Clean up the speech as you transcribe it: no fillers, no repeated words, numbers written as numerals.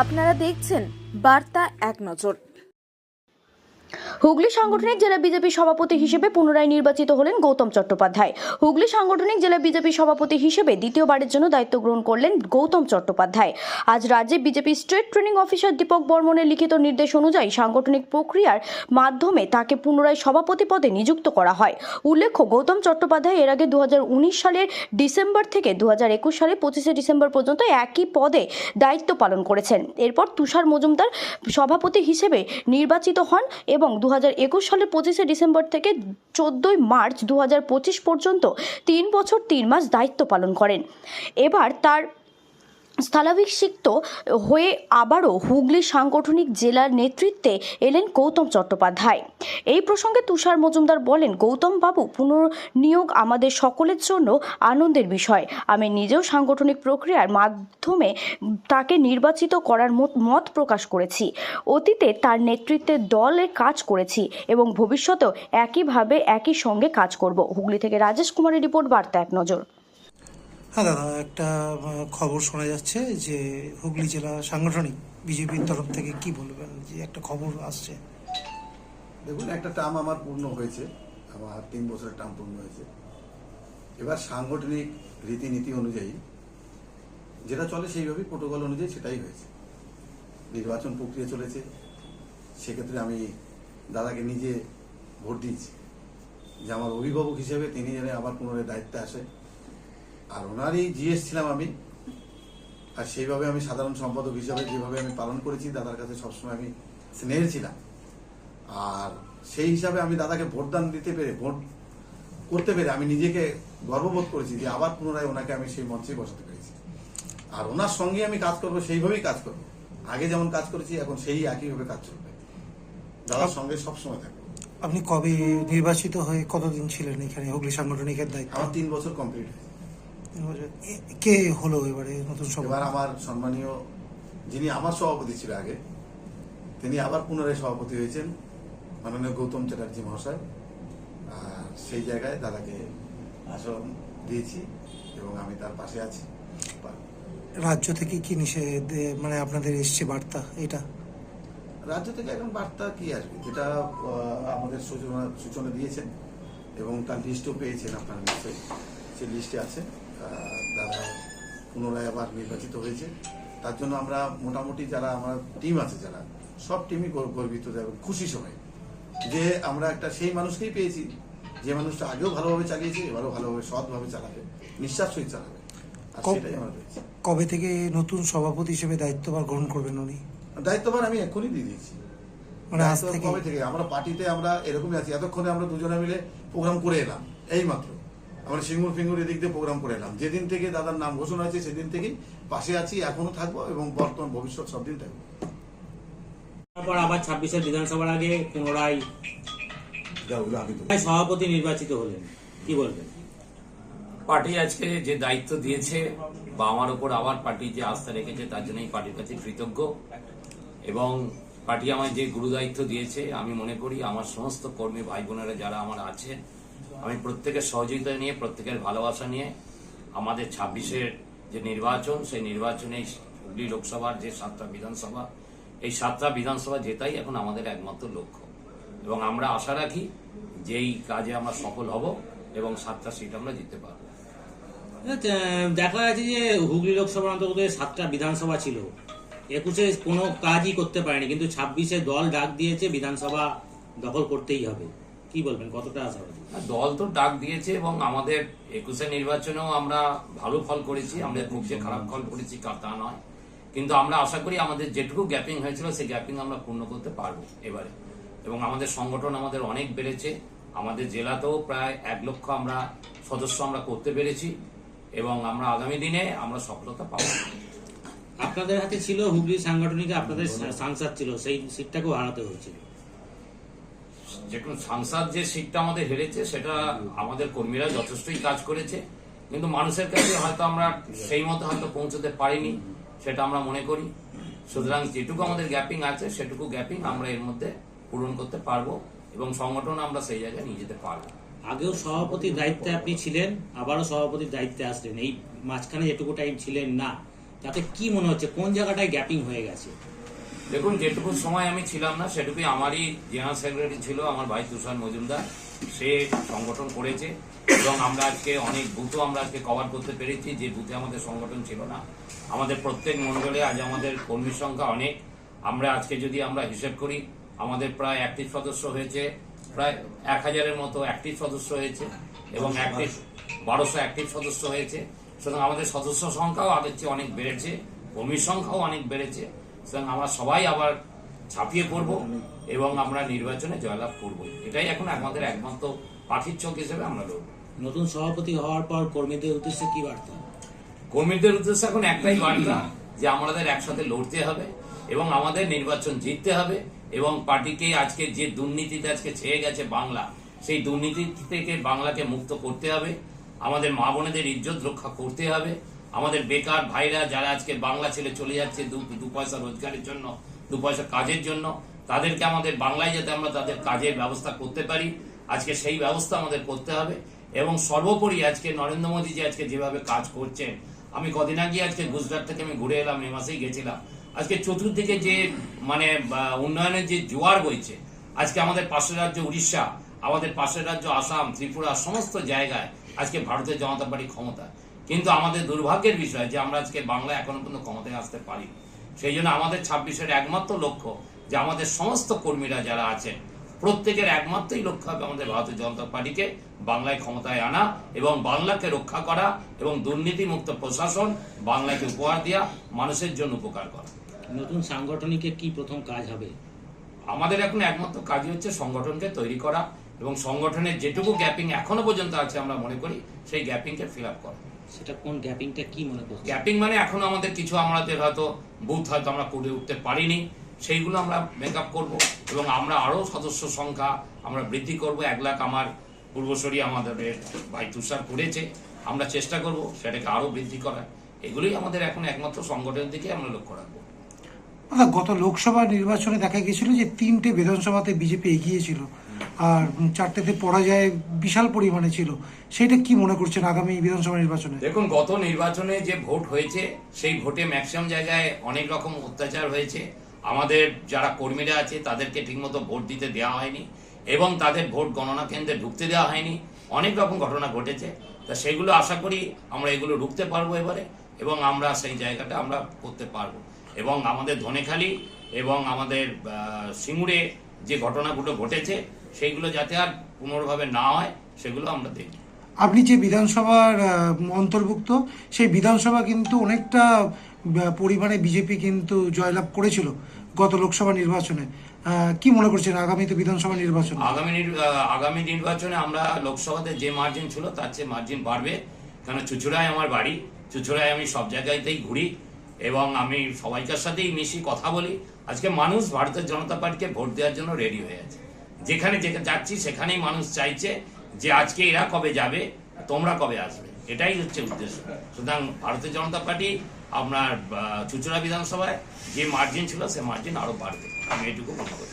আপনারা দেখছেন বার্তা এক নজর। হুগলি সাংগঠনিক জেলা বিজেপি সভাপতি হিসেবে পুনরায় নির্বাচিত হলেন গৌতম চট্টোপাধ্যায়। হুগলি সাংগঠনিক জেলা বিজেপি সভাপতি হিসেবে দ্বিতীয়বারের জন্য দায়িত্ব গ্রহণ করলেন গৌতম চট্টোপাধ্যায়। আজ রাজ্যে BJP state training officer Deepak বর্মনের লিখিত নির্দেশ অনুযায়ী সাংগঠনিক প্রক্রিয়ার মাধ্যমে তাকে পুনরায় সভাপতি পদে নিযুক্ত করা হয়। উল্লেখ্য, গৌতম চট্টোপাধ্যায় এর আগে 2019 সালের ডিসেম্বর থেকে 2021 সালের 25শে ডিসেম্বর পর্যন্ত একই পদে দায়িত্ব পালন করেছেন। এরপর তুষার মজুমদার সভাপতি হিসেবে নির্বাচিত হন এবং 2021 সালের 25শে ডিসেম্বর থেকে 14ই মার্চ 2025 পর্যন্ত 3 বছর 3 মাস দায়িত্ব পালন করেন। এবার তার স্থলাভিষিক্ত হয়ে আবারও হুগলি সাংগঠনিক জেলার নেতৃত্বে এলেন গৌতম চট্টোপাধ্যায়। এই প্রসঙ্গে তুষার মজুমদার বলেন, গৌতম বাবু পুনর্নিয়োগ আমাদের সকলের জন্য আনন্দের বিষয়। আমি নিজেও সাংগঠনিক প্রক্রিয়ার মাধ্যমে তাকে নির্বাচিত করার মত প্রকাশ করেছি। অতীতে তার নেতৃত্বে দলে কাজ করেছি এবং ভবিষ্যতেও একইভাবে একই সঙ্গে কাজ করব। হুগলি থেকে রাজেশ কুমারের রিপোর্ট, বার্তা এক নজর। হ্যাঁ দাদা, একটা খবর শোনা যাচ্ছে যে হুগলি জেলা সাংগঠনিক বিজেপির তরফ থেকে কি বলবেন, যে একটা খবর আসছে। দেখুন, একটা টার্ম আমার পূর্ণ হয়েছে, আমার 3 বছরের টার্ম পূর্ণ হয়েছে। এবার সাংগঠনিক রীতিনীতি অনুযায়ী যেটা চলে সেইভাবেই প্রোটোকল অনুযায়ী সেটাই হয়েছে। নির্বাচন প্রক্রিয়া চলেছে, সেক্ষেত্রে আমি দাদাকে নিজে ভোট দিয়েছি যে আমার অভিভাবক হিসেবে তিনি যেন আবার পুনরায় দায়িত্বে আসে। আর ওনারই জিএস ছিলাম আমি, আর সেইভাবে আমি সাধারণ সম্পাদক হিসাবে যেভাবে আমি পালন করেছি, দাদার কাছে সবসময় আমি স্নেহের ছিলাম। আর সেই হিসাবে আমি দাদাকে ভোটদান দিতে পেরে, ভোট করতে পেরে আমি নিজেকে গর্ববোধ করেছি যে আবার পুনরায় ওনাকে আমি সেই মঞ্চে বসাতে পেরেছি। আর ওনার সঙ্গে আমি কাজ করবো, সেইভাবেই কাজ করবো। আগে যেমন কাজ করেছি এখন সেই একইভাবে কাজ চলবে, দাদার সঙ্গে সবসময় থাকবো। আপনি কবে নির্বাচিত হয়ে কতদিন ছিলেন এখানে হুগলি সাংগঠনিকের দায়িত্ব? আমার 3 বছর কমপ্লিট হয়েছে। কে হলো এবারে নতুন সভাপতি? এবার আমার সম্মানীয় যিনি আমার সভাপতি ছিল আগে, তিনি আবার পুনরায় সভাপতি হয়েছেন, মাননীয় গৌতম চ্যাটার্জি মহাশয়। আর সেই জায়গায় দাদাকে আসন দিয়েছি এবং আমি তার পাশে আছি। রাজ্য থেকে কি নিষেধ, মানে আপনাদের এসছে বার্তা এটা? রাজ্য থেকে এখন বার্তা কি আসবে, যেটা আমাদের সূচনা দিয়েছেন এবং তার লিস্টও পেয়েছেন আপনারা নিশ্চয়ই, সেই লিস্টে আছে। দাদা পুনরায় আবার নির্বাচিত হয়েছে, তার জন্য আমরা মোটামুটি যারা আমার টিম আছে, যারা সব টিমই গর্বিত এবং খুশি সবাই যে আমরা একটা সেই মানুষকেই পেয়েছি যে মানুষটা আগেও ভালোভাবে চালিয়েছে, এবারও ভালোভাবে সৎভাবে চালাবে, নিঃশ্বাস সহিত চালাবে। আর সেটাই আমরা পেয়েছি। কবে থেকে নতুন সভাপতি হিসেবে দায়িত্বভার গ্রহণ করবেন উনি? দায়িত্বভার আমি এক্ষুনি দিয়ে দিয়েছি। মানে আজ থেকে? কবে থেকে আমরা পার্টিতে আমরা এরকমই আছি। এতক্ষণে আমরা দুজনে মিলে প্রোগ্রাম করে এলাম, এই মাত্র আমরা সিঙ্গুর ফিঙ্গুর এদিক দিয়ে প্রোগ্রাম করে এলাম। যেদিন থেকে দাদার নাম ঘোষণা হয়েছে সেদিন থেকেই পাশে আছি, এখনো থাকবো এবং বর্তমান ভবিষ্যৎ সব দিন থাকবো। তারপর আবার 26শে বিধানসভার আগে পুনরায় সভাপতি নির্বাচিত হলেন, কি বলবেন? পার্টি আজকে যে দায়িত্ব দিয়েছে বা আমার উপর আবার পার্টি যে আস্থা রেখেছে তার জন্য এই পার্টির কাছে কৃতজ্ঞ। এবং পার্টি আমায় যে গুরু দায়িত্ব দিয়েছে, আমি মনে করি আমার সমস্ত কর্মী ভাই বোনেরা যারা আমার আছে, আমি প্রত্যেকের সহযোগিতা নিয়ে, প্রত্যেকের ভালোবাসা নিয়ে আমাদের 26-এর যে নির্বাচন, সেই নির্বাচনে হুগলি লোকসভার যে 7টা বিধানসভা, এই 7টা বিধানসভা জেতাই এখন আমাদের একমাত্র লক্ষ্য। এবং আমরা আশা রাখি যে এই কাজে আমরা সফল হব এবং 7টা সিট আমরা জিততে পারবো। দেখা যাচ্ছে যে হুগলি লোকসভার অন্তর্গত 7টা বিধানসভা ছিল, 21-এ কোনো কাজই করতে পারেনি, কিন্তু 26-এ দল ডাক দিয়েছে বিধানসভা দখল করতেই হবে, কি বলবেন, কতটা আশাবাদী? দল তো ডাক দিয়েছে এবং আমাদের 21-এ নির্বাচনেও আমরা ভালো ফল করেছি, আমরা খুব যে খারাপ ফল করেছি তা নয়, কিন্তু আমরা আশা করি আমাদের যেটুকু গ্যাপিং হয়েছিল সেই গ্যাপিং আমরা পূর্ণ করতে পারবো এবারে। এবং আমাদের সংগঠন আমাদের অনেক বেড়েছে, আমাদের জেলাতেও প্রায় 1 লক্ষ আমরা সদস্য আমরা করতে পেরেছি এবং আমরা আগামী দিনে আমরা সফলতা পাবো। আপনাদের হাতে ছিল হুগলি সাংগঠনিকে, আপনাদের সাংসদ ছিল, সেই সিটটাকেও হারাতে হয়েছিল। যেকোনো সাংসদ যে সিটটা আমাদের হেরেছে সেটা আমাদের কর্মীরা যথেষ্টই কাজ করেছে, কিন্তু মানুষের কাছে হয়তো আমরা সেই মতো হয়তো পৌঁছতে পারিনি, সেটা আমরা মনে করি। সুতরাং যেটুকু আমাদের গ্যাপিং আছে সেটুকু গ্যাপিং আমরা এর মধ্যে পূরণ করতে পারবো এবং সংগঠন আমরা সেই জায়গায় নিয়ে যেতে পারবো। আগেও সভাপতির দায়িত্বে আপনি ছিলেন, আবারও সভাপতির দায়িত্বে আসলেন, এই মাঝখানে যেটুকু টাইম ছিলেন না, তাতে কি মনে হচ্ছে কোন জায়গাটায় গ্যাপিং হয়ে গেছে? দেখুন, যেটুকু সময় আমি ছিলাম না সেটুকুই আমারই জেনারেল সেক্রেটারি ছিল আমার ভাই তুষার মজুমদার, সে সংগঠন করেছে এবং আমরা আজকে অনেক বুথও আমরা আজকে কভার করতে পেরেছি যে বুথে আমাদের সংগঠন ছিল না। আমাদের প্রত্যেক মণ্ডলে আজ আমাদের কর্মীর সংখ্যা অনেক। আমরা আজকে যদি আমরা হিসেব করি আমাদের প্রায় অ্যাক্টিভ সদস্য হয়েছে প্রায় 1000-এর মতো অ্যাক্টিভ সদস্য হয়েছে এবং 1200 অ্যাক্টিভ সদস্য হয়েছে। সুতরাং আমাদের সদস্য সংখ্যাও আগের চেয়ে অনেক বেড়েছে, কর্মীর সংখ্যাও অনেক বেড়েছে। সুতরাং আমরা সবাই আবার ছাপিয়ে পড়ব এবং আমরা নির্বাচনে জয়লাভ করব, এটাই এখন আমাদের একমাত্র পাখির চোখ হিসেবে আমরা লড়ব। নতুন সভাপতি হওয়ার পর কর্মীদের উদ্দেশ্যে কি বার্তা? কর্মীদের উদ্দেশ্যে এখন একটাই বার্তা যে আমাদের একসাথে লড়তে হবে এবং আমাদের নির্বাচন জিততে হবে এবং পার্টিকে আজকে যে দুর্নীতিতে আজকে ছেয়ে গেছে বাংলা, সেই দুর্নীতি থেকে বাংলাকে মুক্ত করতে হবে। আমাদের মা বোনেদের ইজ্জত রক্ষা করতে হবে। আমাদের বেকার ভাইরা যারা আজকে বাংলা ছেড়ে চলে যাচ্ছে দু পয়সা রোজগারের জন্য, 2 পয়সা কাজের জন্য, তাদেরকে আমাদের বাংলায় যাতে আমরা তাদের কাজের ব্যবস্থা করতে পারি, আজকে সেই ব্যবস্থা আমাদের করতে হবে। এবং সর্বোপরি আজকে নরেন্দ্র মোদী যে আজকে যেভাবে কাজ করছেন, আমি কদিন আগে আজকে গুজরাট থেকে আমি ঘুরে এলাম, এই মাসেই গেছিলাম। আজকে চতুর্দিকে যে উন্নয়নের যে জোয়ার বইছে, আজকে আমাদের পাশের রাজ্য উড়িষ্যা, আমাদের পাশের রাজ্য আসাম, ত্রিপুরা, সমস্ত জায়গায় আজকে ভারতীয় জনতা পার্টি ক্ষমতা। কিন্তু আমাদের দুর্ভাগ্যের বিষয় যে আমরা আজকে বাংলা এখনো পর্যন্ত ক্ষমতায় আসতে পারি। সেই জন্য আমাদের 26-এর একমাত্র লক্ষ্য যে আমাদের সমস্ত কর্মীরা যারা আছেন প্রত্যেকের একমাত্রই লক্ষ্য হবে আমাদের ভারতীয় জনতা পার্টিকে বাংলায় ক্ষমতায় আনা এবং বাংলাকে রক্ষা করা এবং দুর্নীতিমুক্ত প্রশাসন বাংলাকে উপহার দেওয়া, মানুষের জন্য উপকার করা। নতুন সাংগঠনিকের কি প্রথম কাজ হবে? আমাদের এখন একমাত্র কাজই হচ্ছে সংগঠনকে তৈরি করা এবং সংগঠনের যেটুকু গ্যাপিং এখনো পর্যন্ত আছে আমরা মনে করি সেই গ্যাপিংকে ফিল আপ করা। সেটা কোন গ্যাপিংটা কি মনে করছে? গ্যাপিং মানে এখনো আমাদের কিছু আমাদের হয়তো বুথ হয়তো আমরা করে উঠতে পারিনি, সেইগুলো আমরা মেক আপ করবো এবং আমরা আরো সদস্য সংখ্যা আমরা বৃদ্ধি করব। 1 লাখ আমার পূর্বসরী আমাদের ভাই তুষার করেছে, আমরা চেষ্টা করব সেটাকে আরো বৃদ্ধি করার। এগুলোই আমাদের এখন একমাত্র সংগঠনের দিকে আমরা লক্ষ্য রাখবো। গত লোকসভা নির্বাচনে দেখা গেছিল যে 3টে বিধানসভাতে বিজেপি এগিয়েছিল আর 4টেতে পরাজয় বিশাল পরিমাণে ছিল। সেটা কি মনে করছেন আগামী বিধানসভা নির্বাচনে? দেখুন, গত নির্বাচনে যে ভোট হয়েছে সেই ভোটে ম্যাক্সিমাম জায়গায় অনেক রকম অত্যাচার হয়েছে। আমাদের যারা কর্মীরা আছে তাদেরকে ঠিকমতো ভোট দিতে দেওয়া হয়নি এবং তাদের ভোট গণনা কেন্দ্রে ঢুকতে দেওয়া হয়নি। অনেক রকম ঘটনা ঘটেছে। তা সেগুলো আশা করি আমরা এগুলো রুখতে পারবো এবারে এবং আমরা সেই জায়গাটা আমরা করতে পারবো। এবং আমাদের ধনেখালি এবং আমাদের সিঙ্গুরে যে ঘটনাগুলো ঘটেছে সেইগুলো যাতে আর পুনর্ভাবে না হয় সেগুলো আমরা দেখব। আপনি যে বিধানসভার অন্তর্ভুক্ত, সেই বিধানসভা কিন্তু অনেকটা পরিমাণে বিজেপি কিন্তু জয়লাভ করেছিল গত লোকসভা নির্বাচনে। কি মনে করছেন আগামীতে বিধানসভা নির্বাচন? আগামী নির্বাচনে আমরা লোকসভাতে যে মার্জিন ছিল তার চেয়ে মার্জিন বাড়বে, কারণ চুঁচুড়ায় আমার বাড়ি, চুঁচুড়ায় আমি সব জায়গাতেই ঘুরি এবং আমি সবাইকার সাথেই মিশি, কথা বলি। আজকে মানুষ ভারতীয় জনতা পার্টিকে ভোট দেওয়ার জন্য রেডি হয়ে আছে। যেখানে যাচ্ছি সেখানেই মানুষ চাইছে যে আজকে এরা কবে যাবে, তোমরা কবে আসবে, এটাই হচ্ছে উদ্দেশ্য। সুতরাং ভারতীয় জনতা পার্টি আপনার চুঁচুড়া বিধানসভায় যে মার্জিন ছিল সে মার্জিন আরো বাড়বে, আমি এটুকু মনে করি।